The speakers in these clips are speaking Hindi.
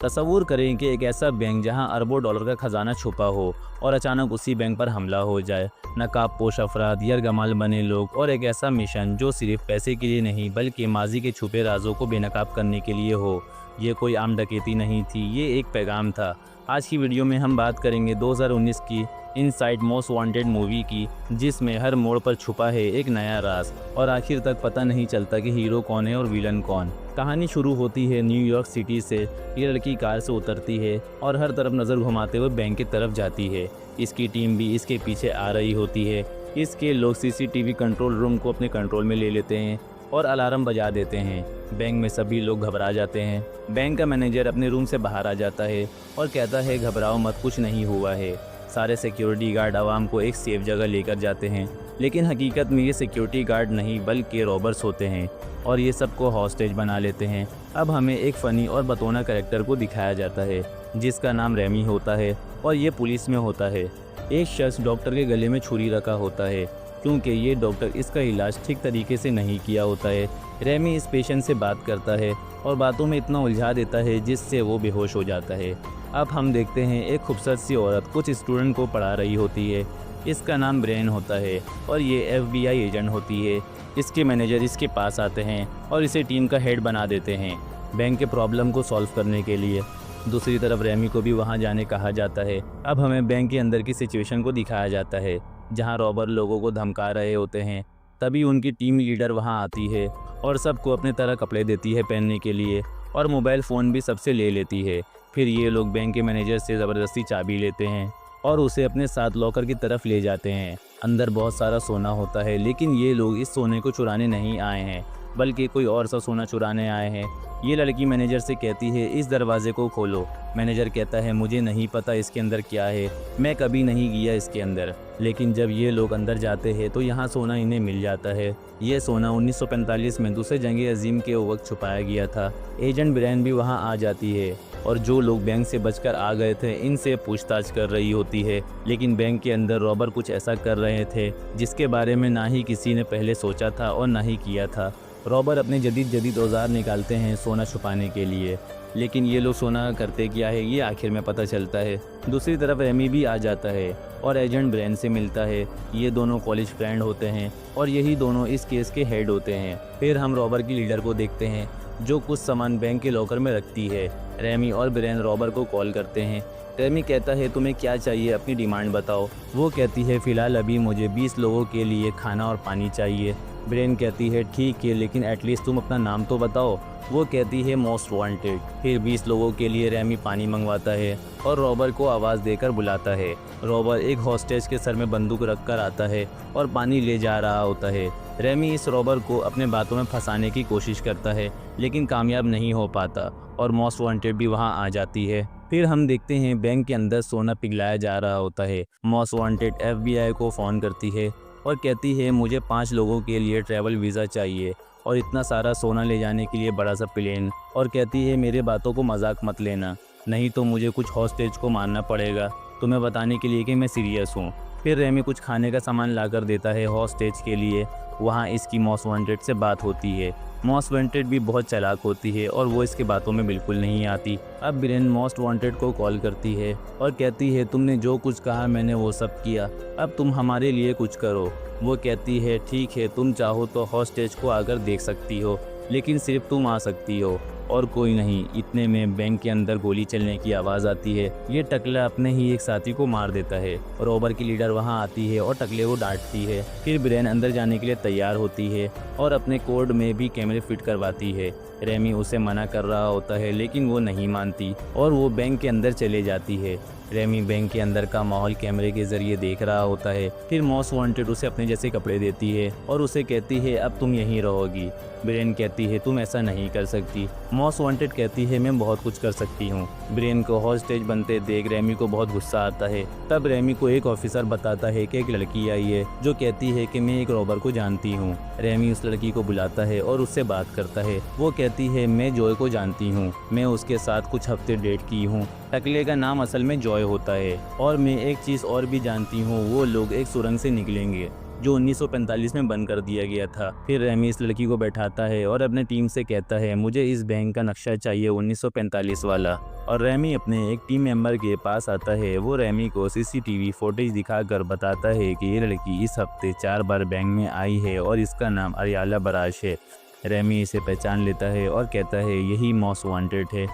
तसव्वुर करें कि एक ऐसा बैंक जहां अरबों डॉलर का खजाना छुपा हो और अचानक उसी बैंक पर हमला हो जाए। नकाबपोश अफराद, यरगमाल बने लोग और एक ऐसा मिशन जो सिर्फ पैसे के लिए नहीं बल्कि माजी के छुपे राजों को बेनकाब करने के लिए हो। ये कोई आम डकैती नहीं थी, ये एक पैगाम था। आज की वीडियो में हम बात करेंगे 2019 की इनसाइड मोस्ट वांटेड मूवी की, जिसमें हर मोड़ पर छुपा है एक नया राज और आखिर तक पता नहीं चलता कि हीरो कौन है और विलन कौन। कहानी शुरू होती है न्यूयॉर्क सिटी से। ये लड़की कार से उतरती है और हर तरफ नज़र घुमाते हुए बैंक की तरफ जाती है। इसकी टीम भी इसके पीछे आ रही होती है। इसके लोग सीसीटीवी कंट्रोल रूम को अपने कंट्रोल में ले लेते हैं और अलार्म बजा देते हैं। बैंक में सभी लोग घबरा जाते हैं। बैंक का मैनेजर अपने रूम से बाहर आ जाता है और कहता है घबराओ मत, कुछ नहीं हुआ है। सारे सिक्योरिटी गार्ड आवाम को एक सेफ जगह लेकर जाते हैं, लेकिन हकीकत में ये सिक्योरिटी गार्ड नहीं बल्कि रॉबर्स होते हैं और ये सबको हॉस्टेज बना लेते हैं। अब हमें एक फ़नी और बतौना कैरेक्टर को दिखाया जाता है जिसका नाम रेमी होता है और ये पुलिस में होता है। एक शख्स डॉक्टर के गले में छुरी रखा होता है क्योंकि ये डॉक्टर इसका इलाज ठीक तरीके से नहीं किया होता है। रेमी इस पेशेंट से बात करता है और बातों में इतना उलझा देता है जिससे वो बेहोश हो जाता है। अब हम देखते हैं एक खूबसूरत सी औरत कुछ स्टूडेंट को पढ़ा रही होती है। इसका नाम ब्रेन होता है और ये FBI एजेंट होती है। इसके मैनेजर इसके पास आते हैं और इसे टीम का हेड बना देते हैं बैंक के प्रॉब्लम को सॉल्व करने के लिए। दूसरी तरफ रेमी को भी वहां जाने कहा जाता है। अब हमें बैंक के अंदर की सिचुएशन को दिखाया जाता है जहां रॉबर लोगों को धमका रहे होते हैं। तभी उनकी टीम लीडर वहां आती है और सबको अपने तरह कपड़े देती है पहनने के लिए और मोबाइल फ़ोन भी सबसे ले लेती है। फिर ये लोग बैंक के मैनेजर से ज़बरदस्ती चाबी लेते हैं और उसे अपने साथ लॉकर की तरफ ले जाते हैं। अंदर बहुत सारा सोना होता है, लेकिन ये लोग इस सोने को चुराने नहीं आए हैं बल्कि कोई और सा सोना चुराने आए हैं। ये लड़की मैनेजर से कहती है इस दरवाजे को खोलो। मैनेजर कहता है मुझे नहीं पता इसके अंदर क्या है, मैं कभी नहीं गया इसके अंदर। लेकिन जब ये लोग अंदर जाते हैं तो यहाँ सोना इन्हें मिल जाता है। ये सोना 1945 में दूसरे जंग अजीम के वक्त छुपाया गया था। एजेंट ब्रेन भी वहाँ आ जाती है और जो लोग बैंक से बचकर आ गए थे इनसे पूछताछ कर रही होती है। लेकिन बैंक के अंदर रॉबर कुछ ऐसा कर रहे थे जिसके बारे में ना ही किसी ने पहले सोचा था और ना ही किया था। रॉबर अपने जदीद औजार निकालते हैं सोना छुपाने के लिए, लेकिन ये लोग सोना करते क्या है ये आखिर में पता चलता है। दूसरी तरफ रेमी भी आ जाता है और एजेंट ब्रेन से मिलता है। ये दोनों कॉलेज फ्रेंड होते हैं और यही दोनों इस केस के हेड होते हैं। फिर हम रॉबर की लीडर को देखते हैं जो कुछ सामान बैंक के लॉकर में रखती है। रेमी और ब्रेन रॉबर को कॉल करते हैं। रेमी कहता है तुम्हें क्या चाहिए, अपनी डिमांड बताओ। वो कहती है फ़िलहाल अभी मुझे 20 लोगों के लिए खाना और पानी चाहिए। ब्रेन कहती है ठीक है, लेकिन एटलीस्ट तुम अपना नाम तो बताओ। वो कहती है मोस्ट वांटेड। फिर 20 लोगों के लिए रेमी पानी मंगवाता है और रॉबर को आवाज़ देकर बुलाता है। रॉबर एक हॉस्टेज के सर में बंदूक रखकर आता है और पानी ले जा रहा होता है। रेमी इस रॉबर को अपने बातों में फंसाने की कोशिश करता है लेकिन कामयाब नहीं हो पाता और मोस्ट वांटेड भी वहां आ जाती है। फिर हम देखते हैं बैंक के अंदर सोना पिघलाया जा रहा होता है। मोस्ट वांटेड FBI को फ़ोन करती है और कहती है मुझे 5 लोगों के लिए ट्रैवल वीज़ा चाहिए और इतना सारा सोना ले जाने के लिए बड़ा सा प्लेन। और कहती है मेरे बातों को मजाक मत लेना, नहीं तो मुझे कुछ हॉस्टेज को मारना पड़ेगा तुम्हें बताने के लिए कि मैं सीरियस हूँ। फिर रेमी कुछ खाने का सामान लाकर देता है हॉस्टेज के लिए। वहाँ इसकी मोस्ट वांटेड से बात होती है। मोस्ट वांटेड भी बहुत चालाक होती है और वो इसके बातों में बिल्कुल नहीं आती। अब ब्रेन मोस्ट वांटेड को कॉल करती है और कहती है तुमने जो कुछ कहा मैंने वो सब किया, अब तुम हमारे लिए कुछ करो। वो कहती है ठीक है, तुम चाहो तो हॉस्टेज को आकर देख सकती हो, लेकिन सिर्फ तुम आ सकती हो और कोई नहीं। इतने में बैंक के अंदर गोली चलने की आवाज़ आती है। ये टकला अपने ही एक साथी को मार देता है। रॉबर की लीडर वहां आती है और टकले को डांटती है। फिर ब्रेन अंदर जाने के लिए तैयार होती है और अपने कोड में भी कैमरे फिट करवाती है। रेमी उसे मना कर रहा होता है लेकिन वो नहीं मानती और वो बैंक के अंदर चले जाती है। रेमी बैंक के अंदर का माहौल कैमरे के जरिए देख रहा होता है। फिर मोस्ट वांटेड उसे अपने जैसे कपड़े देती है और उसे कहती है अब तुम यहीं रहोगी। ब्रेन कहती है तुम ऐसा नहीं कर सकती। मोस्ट वांटेड कहती है मैं बहुत कुछ कर सकती हूँ। ब्रेन को हॉस्टेज बनते देख रेमी को बहुत गुस्सा आता है। तब रेमी को एक ऑफिसर बताता है कि एक लड़की आई है जो कहती है कि मैं एक रॉबर को जानती हूँ। रेमी उस लड़की को बुलाता है और उससे बात करता है। वो कहती है मैं जॉय को जानती हूँ, मैं उसके साथ कुछ हफ्ते डेट की हूँ। टकले का नाम असल में जॉय होता है और मैं एक चीज़ और भी जानती हूँ, वो लोग एक सुरंग से निकलेंगे जो 1945 में बंद कर दिया गया था। फिर रेमी इस लड़की को बैठाता है और अपने टीम से कहता है मुझे इस बैंक का नक्शा चाहिए 1945 वाला। और रेमी अपने एक टीम मेंबर के पास आता है। वो रेमी को सीसीटीवी फुटेज दिखाकर बताता है कि ये लड़की इस हफ्ते 4 बार बैंक में आई है और इसका नाम अरियाला बराश है। रेमी इसे पहचान लेता है और कहता है यही मोस्ट वांटेड है।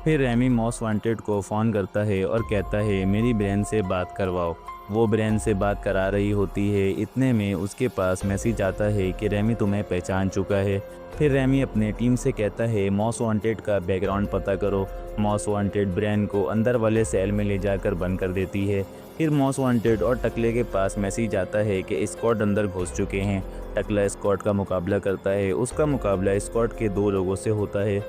फिर रेमी मोस्ट वांटेड को फ़ोन करता है और कहता है मेरी बहन से बात करवाओ। वो बहन से बात करा रही होती है। इतने में उसके पास मैसेज आता है कि रेमी तुम्हें पहचान चुका है। फिर रेमी अपने टीम से कहता है मोस्ट वांटेड का बैकग्राउंड पता करो। मोस्ट वांटेड ब्रेन को अंदर वाले सेल में ले जाकर बंद कर देती है। फिर मोस्ट वांटेड और टकले के पास मैसेज आता है कि स्क्वाड अंदर घुस चुके हैं। टकला स्क्वाड का मुकाबला करता है। उसका मुकाबला स्क्वाड के 2 लोगों से होता है,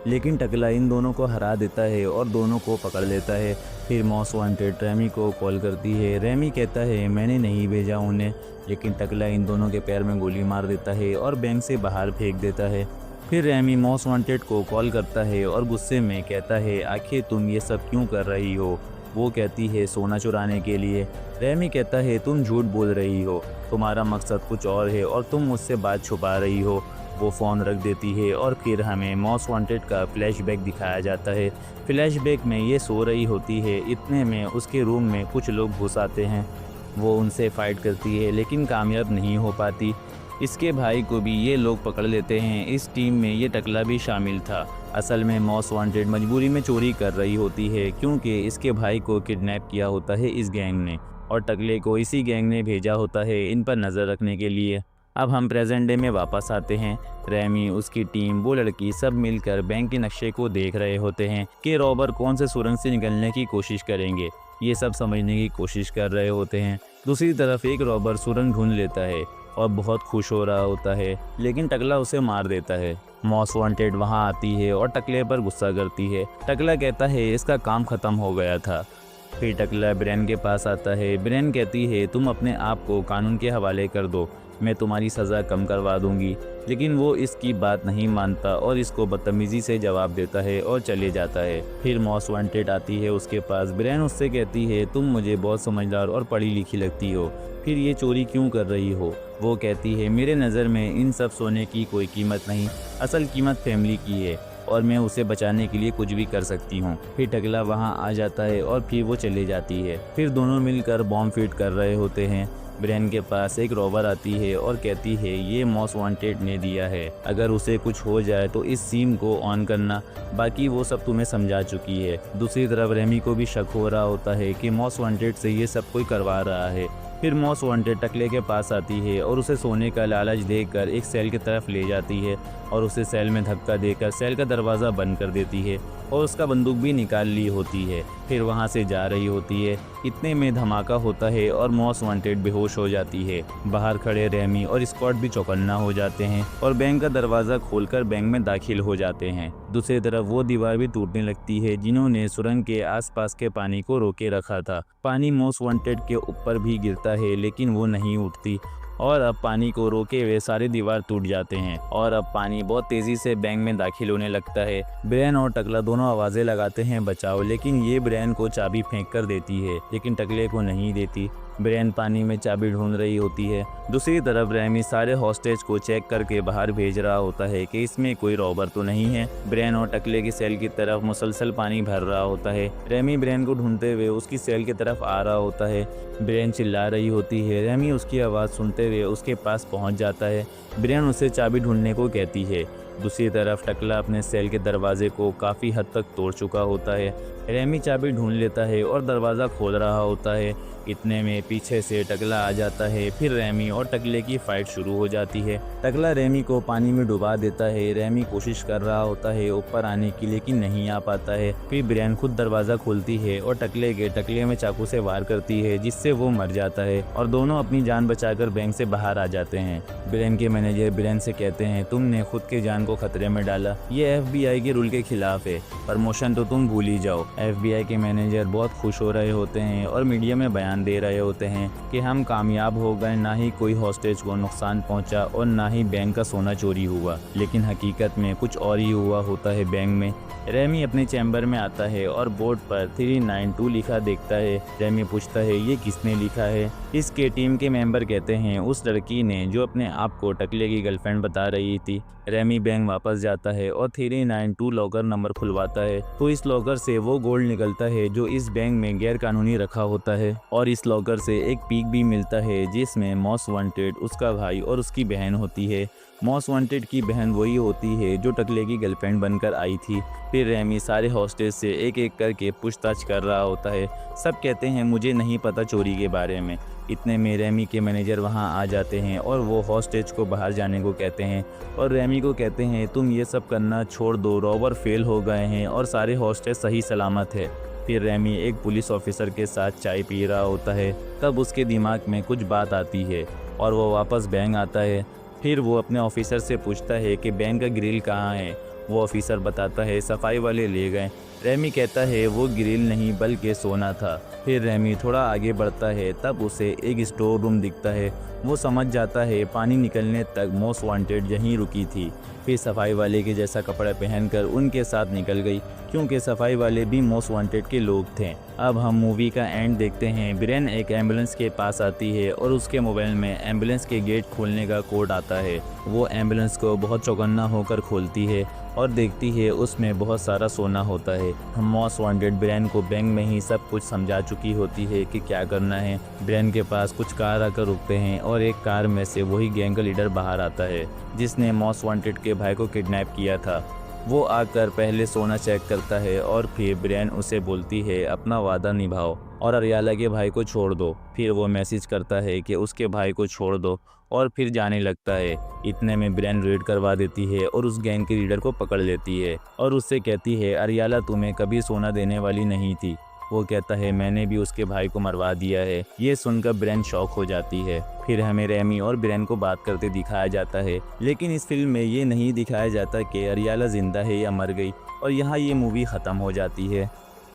लेकिन टकला इन दोनों को हरा देता है और दोनों को पकड़ लेता है। फिर मोस्ट वांटेड रेमी को कॉल करती है। रेमी कहता है मैंने नहीं भेजा उन्हें, लेकिन टकला इन दोनों के पैर में गोली मार देता है और बैंक से बाहर फेंक देता है। फिर रेमी मोस्ट वांटेड को कॉल करता है और गुस्से में कहता है आखिर तुम ये सब क्यों कर रही हो। वो कहती है सोना चुराने के लिए। रेमी कहता है तुम झूठ बोल रही हो, तुम्हारा मकसद कुछ और है और तुम मुझसे बात छुपा रही हो। वो फ़ोन रख देती है और फिर हमें मोस्ट वांटेड का फ्लैशबैक दिखाया जाता है। फ्लैशबैक में ये सो रही होती है। इतने में उसके रूम में कुछ लोग घुस आते हैं। वो उनसे फ़ाइट करती है लेकिन कामयाब नहीं हो पाती। इसके भाई को भी ये लोग पकड़ लेते हैं। इस टीम में ये टकला भी शामिल था। असल में मोस्ट वांटेड मजबूरी में चोरी कर रही होती है क्योंकि इसके भाई को किडनैप किया होता है इस गैंग ने और टकले को इसी गैंग ने भेजा होता है इन पर नज़र रखने के लिए। अब हम प्रेजेंट डे में वापस आते हैं। रेमी, उसकी टीम, वो लड़की सब मिलकर बैंक के नक्शे को देख रहे होते हैं कि रॉबर कौन से सुरंग से निकलने की कोशिश करेंगे। ये सब समझने की कोशिश कर रहे होते हैं। दूसरी तरफ एक रॉबर सुरंग ढूंढ लेता है और बहुत खुश हो रहा होता है, लेकिन टकला उसे मार देता है। मोस्ट वांटेड वहाँ आती है और टकले पर गुस्सा करती है। टकला कहता है इसका काम ख़त्म हो गया था। फिर टकला ब्रेन के पास आता है। ब्रेन कहती है तुम अपने आप को कानून के हवाले कर दो, मैं तुम्हारी सज़ा कम करवा दूंगी। लेकिन वो इसकी बात नहीं मानता और इसको बदतमीज़ी से जवाब देता है और चले जाता है। फिर मोस्ट वांटेड आती है उसके पास। ब्रेन उससे कहती है तुम मुझे बहुत समझदार और पढ़ी लिखी लगती हो, फिर ये चोरी क्यों कर रही हो। वो कहती है मेरे नज़र में इन सब सोने की कोई कीमत नहीं, असल कीमत फैमिली की है और मैं उसे बचाने के लिए कुछ भी कर सकती हूँ। फिर टकला वहाँ आ जाता है और फिर वो चले जाती है। फिर दोनों मिलकर बॉम्ब फिट कर रहे होते हैं। ब्रेन के पास एक रॉबर आती है और कहती है ये मोस्ट वांटेड ने दिया है, अगर उसे कुछ हो जाए तो इस सिम को ऑन करना, बाकी वो सब तुम्हें समझा चुकी है। दूसरी तरफ रेमी को भी शक हो रहा होता है कि मोस्ट वांटेड से ये सब कोई करवा रहा है। फिर मोस्ट वांटेड टकले के पास आती है और उसे सोने का लालच देकर एक सेल की तरफ ले जाती है और उसे सेल में धक्का देकर सेल का दरवाज़ा बंद कर देती है और उसका बंदूक भी निकाल ली होती है। फिर वहाँ से जा रही होती है। इतने में धमाका होता है और मोस्ट वांटेड बेहोश हो जाती है। बाहर खड़े रेमी और स्कॉट भी चौकन्ना हो जाते हैं और बैंक का दरवाज़ा खोलकर बैंक में दाखिल हो जाते हैं। दूसरी तरफ वो दीवार भी टूटने लगती है जिन्होंने सुरंग के आसपास के पानी को रोके रखा था। पानी मोस्ट वांटेड के ऊपर भी गिरता है लेकिन वो नहीं उठती और अब पानी को रोके हुए सारे दीवार टूट जाते हैं और अब पानी बहुत तेज़ी से बैंक में दाखिल होने लगता है। ब्रेन और टकला दोनों आवाज़ें लगाते हैं बचाओ, लेकिन ये ब्रेन को चाबी फेंक कर देती है लेकिन टकले को नहीं देती। ब्रेन पानी में चाबी ढूंढ रही होती है। दूसरी तरफ रेमी सारे हॉस्टेज को चेक करके बाहर भेज रहा होता है कि इसमें कोई रॉबर तो नहीं है। ब्रेन और टकले की सेल की तरफ मुसलसल पानी भर रहा होता है। रेमी ब्रेन को ढूंढते हुए उसकी सेल की तरफ आ रहा होता है। ब्रेन चिल्ला रही होती है। रेमी उसकी आवाज़ सुनते हुए उसके पास पहुंच जाता है। ब्रेन उसे चाबी ढूंढने को कहती है। दूसरी तरफ टकला अपने सेल के दरवाजे को काफ़ी हद तक तोड़ चुका होता है। रेमी चाबी ढूंढ लेता है और दरवाज़ा खोल रहा होता है। इतने में पीछे से टकला आ जाता है। फिर रेमी और टकले की फाइट शुरू हो जाती है। टकला रेमी को पानी में डुबा देता है। रेमी कोशिश कर रहा होता है ऊपर आने की, लेकिन नहीं आ पाता है। फिर ब्रेन खुद दरवाज़ा खोलती है और टकले में चाकू से वार करती है, जिससे वो मर जाता है और दोनों अपनी जान बचाकर बैंक से बाहर आ जाते हैं। ब्रेन के मैनेजर ब्रेन से कहते हैं तुमने खुद की जान को खतरे में डाला, ये FBI के रूल के खिलाफ है, प्रमोशन तो तुम भूल ही जाओ। FBI के मैनेजर बहुत खुश हो रहे होते हैं और मीडिया में बयान दे रहे होते हैं कि हम कामयाब हो गए, ना ही कोई हॉस्टेज को नुकसान पहुंचा और ना ही बैंक का सोना चोरी हुआ। लेकिन हकीकत में कुछ और ही हुआ होता है बैंक में। रेमी अपने चैम्बर में आता है और बोर्ड पर 392 लिखा देखता है। रेमी पूछता है ये किसने लिखा है। इसके टीम के मेंबर कहते हैं उस लड़की ने जो अपने आप को टकले की गर्लफ्रेंड बता रही थी। रेमी बैंक वापस जाता है और 392 लॉकर नंबर खुलवाता है तो इस लॉकर से वो गोल्ड निकलता है जो इस बैंक में गैर कानूनी रखा होता है। और इस लॉकर से एक पीक भी मिलता है जिसमें मोस्ट वांटेड, उसका भाई और उसकी बहन होती है। मोस्ट वांटेड की बहन वही होती है जो टकले की गर्लफ्रेंड बनकर आई थी। फिर रेमी सारे हॉस्टेज से एक एक करके पूछताछ कर रहा होता है। सब कहते हैं मुझे नहीं पता चोरी के बारे में। इतने में रेमी के मैनेजर वहां आ जाते हैं और वो हॉस्टेज को बाहर जाने को कहते हैं और रेमी को कहते हैं तुम ये सब करना छोड़ दो, रॉबर फेल हो गए हैं और सारे हॉस्टेज सही सलामत है। फिर रेमी एक पुलिस ऑफिसर के साथ चाय पी रहा होता है, तब उसके दिमाग में कुछ बात आती है और वो वापस बैंक आता है। फिर वो अपने ऑफिसर से पूछता है कि बैंक का ग्रिल कहाँ है। वो ऑफिसर बताता है सफाई वाले ले गए। रेमी कहता है वो ग्रिल नहीं बल्कि सोना था। फिर रेमी थोड़ा आगे बढ़ता है, तब उसे एक स्टोर रूम दिखता है। वो समझ जाता है पानी निकलने तक मोस्ट वांटेड यहीं रुकी थी। फिर सफाई वाले के जैसा कपड़ा पहनकर उनके साथ निकल गई क्योंकि सफाई वाले भी मोस्ट वांटेड के लोग थे। अब हम मूवी का एंड देखते हैं। ब्रेन एक एम्बुलेंस के पास आती है और उसके मोबाइल में एम्बुलेंस के गेट खोलने का कोड आता है। वो एम्बुलेंस को बहुत चौकन्ना होकर खोलती है और देखती है उसमें बहुत सारा सोना होता है। हम मोस्ट वांटेड ब्रेन को बैंक में ही सब कुछ समझा चुकी होती है कि क्या करना है। ब्रेन के पास कुछ कार आकर रुकते हैं और एक कार में से वही गैंग का लीडर बाहर आता है जिसने मोस्ट वांटेड के भाई को किडनैप किया था। वो आकर पहले सोना चेक करता है और फिर ब्रेन उसे बोलती है अपना वादा निभाओ और अरियाला के भाई को छोड़ दो। फिर वो मैसेज करता है कि उसके भाई को छोड़ दो और फिर जाने लगता है। इतने में ब्रेन रेड करवा देती है और उस गैंग के लीडर को पकड़ लेती है और उससे कहती है अरियाला तुम्हें कभी सोना देने वाली नहीं थी। वो कहता है मैंने भी उसके भाई को मरवा दिया है। ये सुनकर ब्रेन शॉक हो जाती है। फिर हमें रेमी और ब्रेन को बात करते दिखाया जाता है, लेकिन इस फिल्म में ये नहीं दिखाया जाता कि अरियाला जिंदा है या मर गई और यहाँ ये मूवी ख़त्म हो जाती है।